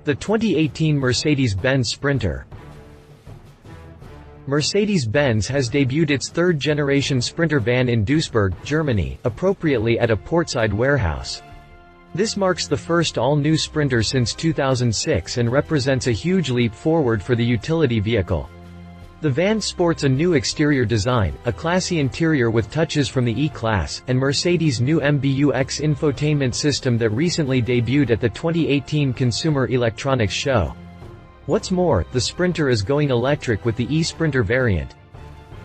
The 2018 Mercedes-Benz Sprinter. Mercedes-Benz has debuted its third-generation Sprinter van in Duisburg, Germany, appropriately at a portside warehouse. This marks the first all-new Sprinter since 2006 and represents a huge leap forward for the utility vehicle. The van sports a new exterior design, a classy interior with touches from the E-Class, and Mercedes' new MBUX infotainment system that recently debuted at the 2018 Consumer Electronics Show. What's more, the Sprinter is going electric with the eSprinter variant.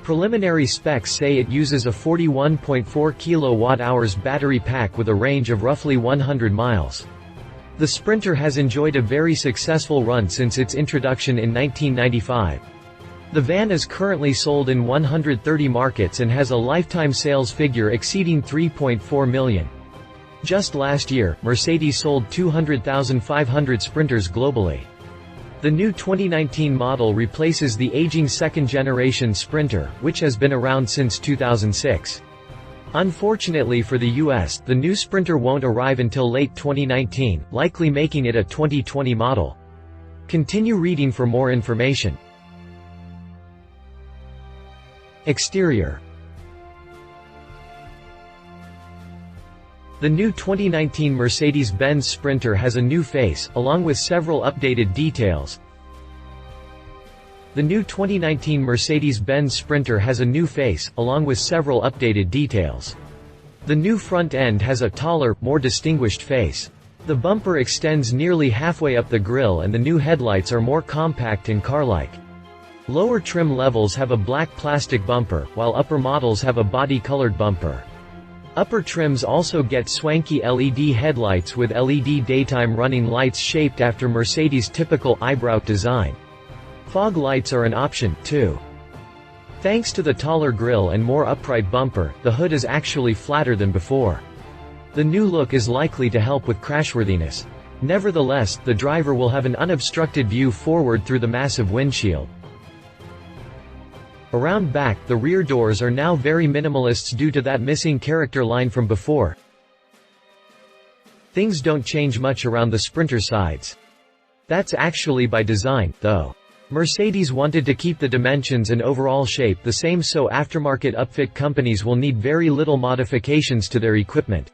Preliminary specs say it uses a 41.4 kWh battery pack with a range of roughly 100 miles. The Sprinter has enjoyed a very successful run since its introduction in 1995. The van is currently sold in 130 markets and has a lifetime sales figure exceeding 3.4 million. Just last year, Mercedes sold 200,500 Sprinters globally. The new 2019 model replaces the aging second-generation Sprinter, which has been around since 2006. Unfortunately for the US, the new Sprinter won't arrive until late 2019, likely making it a 2020 model. Continue reading for more information. Exterior. The new 2019 Mercedes-Benz Sprinter has a new face, along with several updated details. The new 2019 Mercedes-Benz Sprinter has a new face, along with several updated details. The new front end has a taller, more distinguished face. The bumper extends nearly halfway up the grille and the new headlights are more compact and car-like. Lower trim levels have a black plastic bumper, while upper models have a body-colored bumper. Upper trims also get swanky LED headlights with LED daytime running lights shaped after Mercedes' typical eyebrow design. Fog lights are an option, too. Thanks to the taller grille and more upright bumper, the hood is actually flatter than before. The new look is likely to help with crashworthiness. Nevertheless, the driver will have an unobstructed view forward through the massive windshield. Around back, the rear doors are now very minimalist due to that missing character line from before. Things don't change much around the Sprinter sides. That's actually by design, though. Mercedes wanted to keep the dimensions and overall shape the same, so aftermarket upfit companies will need very little modifications to their equipment.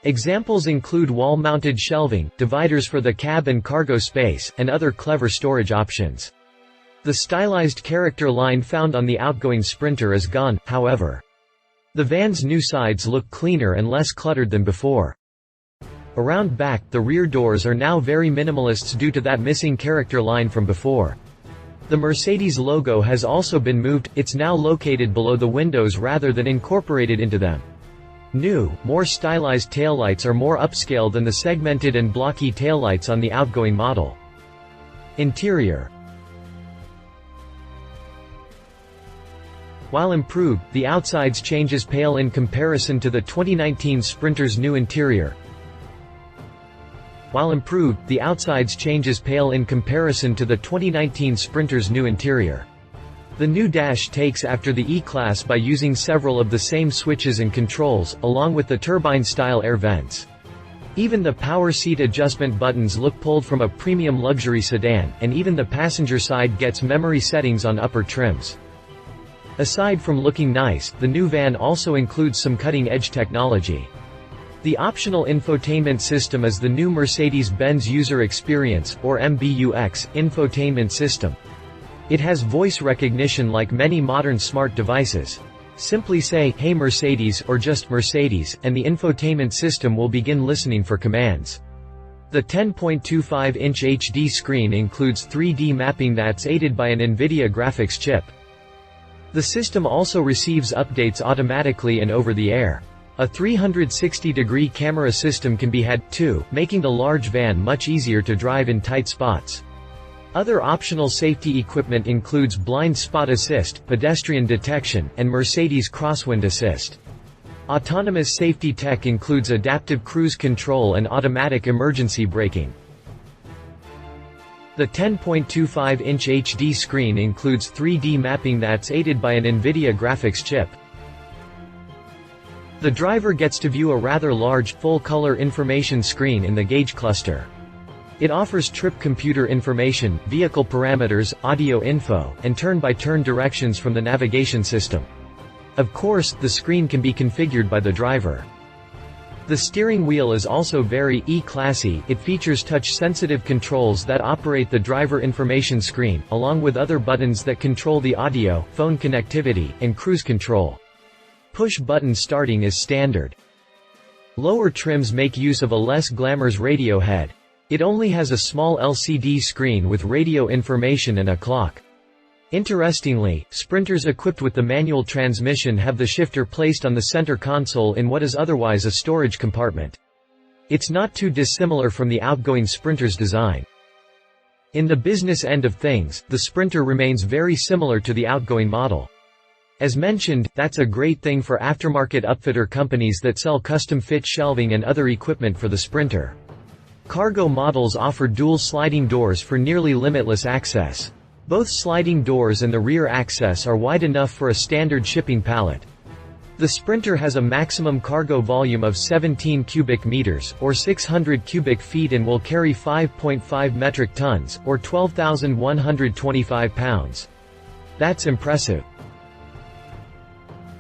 Examples include wall-mounted shelving, dividers for the cab and cargo space, and other clever storage options. The stylized character line found on the outgoing Sprinter is gone, however. The van's new sides look cleaner and less cluttered than before. Around back, the rear doors are now very minimalist due to that missing character line from before. The Mercedes logo has also been moved, it's now located below the windows rather than incorporated into them. New, more stylized taillights are more upscale than the segmented and blocky taillights on the outgoing model. Interior. While improved, the outsides changes pale in comparison to the 2019 Sprinter's new interior. While improved, the outsides changes pale in comparison to the 2019 Sprinter's new interior. The new dash takes after the E-Class by using several of the same switches and controls, along with the turbine-style air vents. Even the power seat adjustment buttons look pulled from a premium luxury sedan, and even the passenger side gets memory settings on upper trims. Aside from looking nice, the new van also includes some cutting-edge technology. The optional infotainment system is the new Mercedes-Benz User Experience, or MBUX, infotainment system. It has voice recognition like many modern smart devices. Simply say, "Hey Mercedes," or just "Mercedes," and the infotainment system will begin listening for commands. The 10.25-inch HD screen includes 3D mapping that's aided by an NVIDIA graphics chip. The system also receives updates automatically and over the air. A 360-degree camera system can be had, too, making the large van much easier to drive in tight spots. Other optional safety equipment includes blind spot assist, pedestrian detection, and Mercedes crosswind assist. Autonomous safety tech includes adaptive cruise control and automatic emergency braking. The 10.25-inch HD screen includes 3D mapping that's aided by an NVIDIA graphics chip. The driver gets to view a rather large, full-color information screen in the gauge cluster. It offers trip computer information, vehicle parameters, audio info, and turn-by-turn directions from the navigation system. Of course, the screen can be configured by the driver. The steering wheel is also very E-classy. It features touch-sensitive controls that operate the driver information screen, along with other buttons that control the audio, phone connectivity, and cruise control. Push-button starting is standard. Lower trims make use of a less glamorous radio head. It only has a small LCD screen with radio information and a clock. Interestingly, Sprinters equipped with the manual transmission have the shifter placed on the center console in what is otherwise a storage compartment. It's not too dissimilar from the outgoing Sprinter's design. In the business end of things, the Sprinter remains very similar to the outgoing model. As mentioned, that's a great thing for aftermarket upfitter companies that sell custom-fit shelving and other equipment for the Sprinter. Cargo models offer dual sliding doors for nearly limitless access. Both sliding doors and the rear access are wide enough for a standard shipping pallet. The Sprinter has a maximum cargo volume of 17 cubic meters, or 600 cubic feet, and will carry 5.5 metric tons, or 12,125 pounds. That's impressive.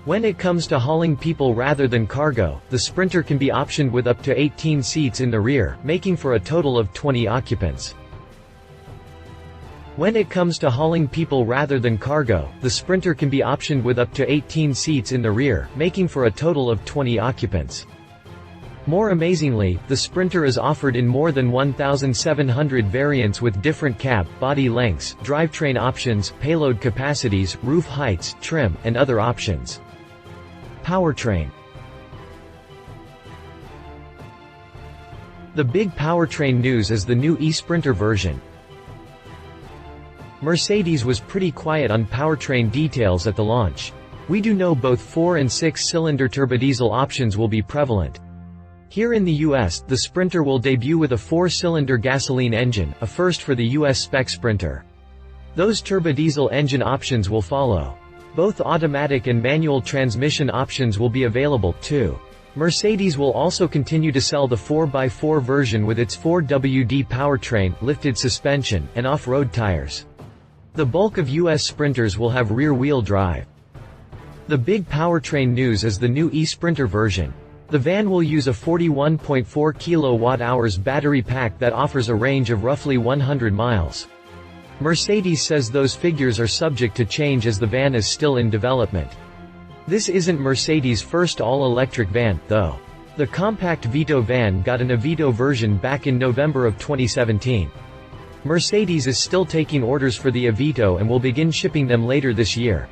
When it comes to hauling people rather than cargo, the Sprinter can be optioned with up to 18 seats in the rear, making for a total of 20 occupants. When it comes to hauling people rather than cargo, the Sprinter can be optioned with up to 18 seats in the rear, making for a total of 20 occupants. More amazingly, the Sprinter is offered in more than 1,700 variants with different cab, body lengths, drivetrain options, payload capacities, roof heights, trim, and other options. Powertrain. The big powertrain news is the new eSprinter version. Mercedes was pretty quiet on powertrain details at the launch. We do know both 4- and 6-cylinder turbodiesel options will be prevalent. Here in the US, the Sprinter will debut with a 4-cylinder gasoline engine, a first for the US spec Sprinter. Those turbodiesel engine options will follow. Both automatic and manual transmission options will be available, too. Mercedes will also continue to sell the 4x4 version with its 4WD powertrain, lifted suspension, and off-road tires. The bulk of US Sprinters will have rear-wheel drive. The big powertrain news is the new eSprinter version. The van will use a 41.4 kWh battery pack that offers a range of roughly 100 miles. Mercedes says those figures are subject to change as the van is still in development. This isn't Mercedes' first all-electric van, though. The compact Vito van got an Avito version back in November of 2017. Mercedes is still taking orders for the Avito and will begin shipping them later this year.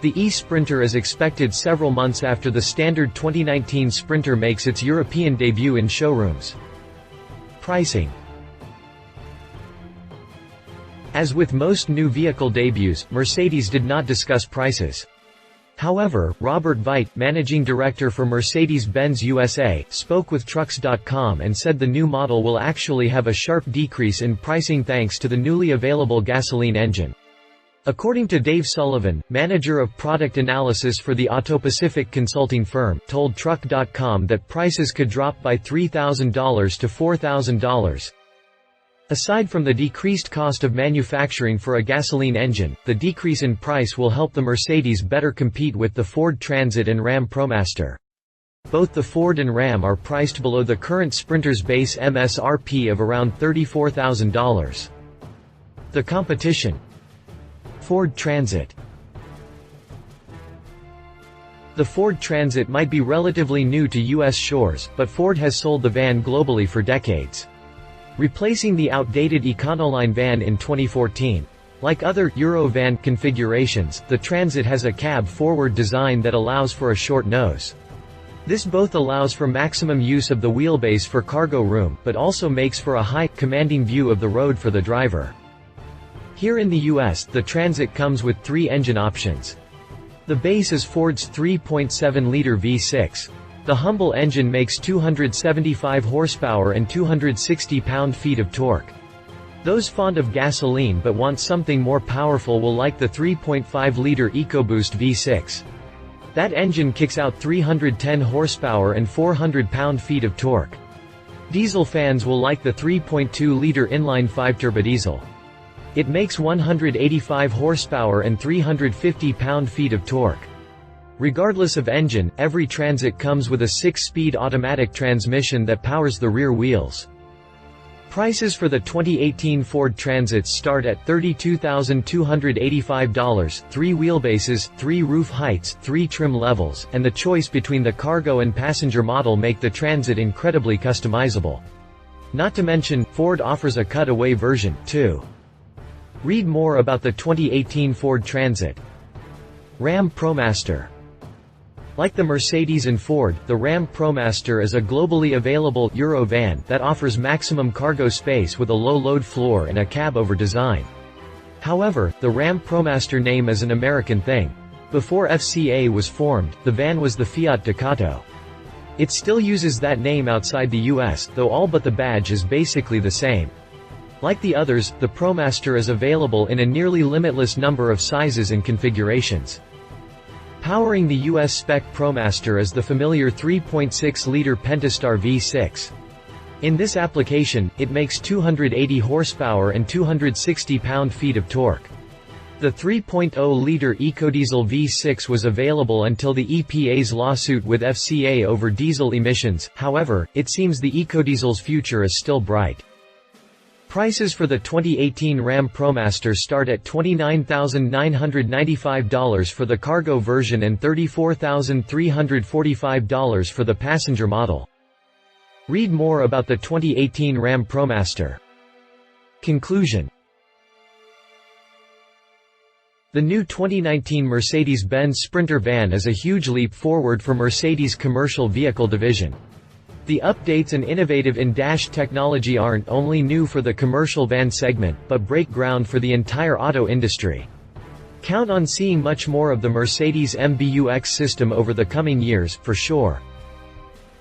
The eSprinter is expected several months after the standard 2019 Sprinter makes its European debut in showrooms. Pricing. As with most new vehicle debuts, Mercedes did not discuss prices. However, Robert Veit, managing director for Mercedes-Benz USA, spoke with Trucks.com and said the new model will actually have a sharp decrease in pricing thanks to the newly available gasoline engine. According to Dave Sullivan, manager of product analysis for the Auto-Pacific consulting firm, told Truck.com that prices could drop by $3,000 to $4,000. Aside from the decreased cost of manufacturing for a gasoline engine, the decrease in price will help the Mercedes better compete with the Ford Transit and Ram ProMaster. Both the Ford and Ram are priced below the current Sprinter's base MSRP of around $34,000. The competition. Ford Transit. The Ford Transit might be relatively new to U.S. shores, but Ford has sold the van globally for decades. Replacing the outdated Econoline van in 2014. Like other Eurovan configurations, the Transit has a cab-forward design that allows for a short nose. This both allows for maximum use of the wheelbase for cargo room, but also makes for a high, commanding view of the road for the driver. Here in the US, the Transit comes with 3 engine options. The base is Ford's 3.7-liter V6. The Humble engine makes 275 horsepower and 260 pound-feet of torque. Those fond of gasoline but want something more powerful will like the 3.5-liter EcoBoost V6. That engine kicks out 310 horsepower and 400 pound-feet of torque. Diesel fans will like the 3.2-liter inline 5-turbo diesel. It makes 185 horsepower and 350 pound-feet of torque. Regardless of engine, every Transit comes with a 6-speed automatic transmission that powers the rear wheels. Prices for the 2018 Ford Transits start at $32,285, 3 wheelbases, 3 roof heights, 3 trim levels, and the choice between the cargo and passenger model make the Transit incredibly customizable. Not to mention, Ford offers a cutaway version, too. Read more about the 2018 Ford Transit. Ram ProMaster. Like the Mercedes and Ford, the Ram ProMaster is a globally available Euro van that offers maximum cargo space with a low-load floor and a cab-over design. However, the Ram ProMaster name is an American thing. Before FCA was formed, the van was the Fiat Ducato. It still uses that name outside the US, though all but the badge is basically the same. Like the others, the ProMaster is available in a nearly limitless number of sizes and configurations. Powering the US spec ProMaster is the familiar 3.6-liter Pentastar V6. In this application, it makes 280 horsepower and 260 pound-feet of torque. The 3.0-liter EcoDiesel V6 was available until the EPA's lawsuit with FCA over diesel emissions. However, it seems the EcoDiesel's future is still bright. Prices for the 2018 Ram ProMaster start at $29,995 for the cargo version and $34,345 for the passenger model. Read more about the 2018 Ram ProMaster. Conclusion. The new 2019 Mercedes-Benz Sprinter van is a huge leap forward for Mercedes' commercial vehicle division. The updates and innovative in-dash technology aren't only new for the commercial van segment, but break ground for the entire auto industry. Count on seeing much more of the Mercedes MBUX system over the coming years, for sure.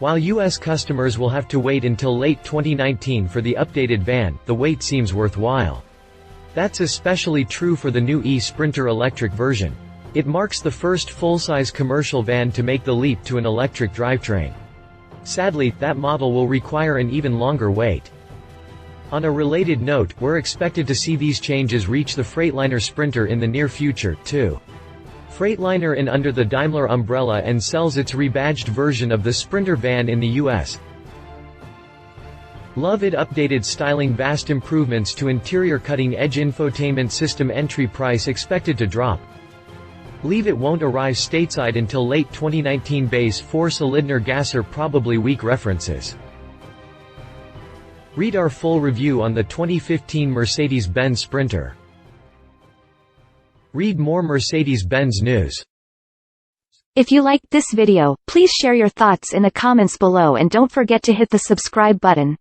While US customers will have to wait until late 2019 for the updated van, the wait seems worthwhile. That's especially true for the new eSprinter electric version. It marks the first full-size commercial van to make the leap to an electric drivetrain. Sadly, that model will require an even longer wait. On a related note, we're expected to see these changes reach the Freightliner Sprinter in the near future, too. Freightliner is under the Daimler umbrella and sells its rebadged version of the Sprinter van in the US. Love it. Updated styling, vast improvements to interior, cutting-edge infotainment system. Entry price expected to drop. Leave it won't arrive stateside until late 2019. Base 4-cylinder gasser, probably weak references. Read our full review on the 2015 Mercedes-Benz Sprinter. Read more Mercedes-Benz news. If you liked this video, please share your thoughts in the comments below and don't forget to hit the subscribe button.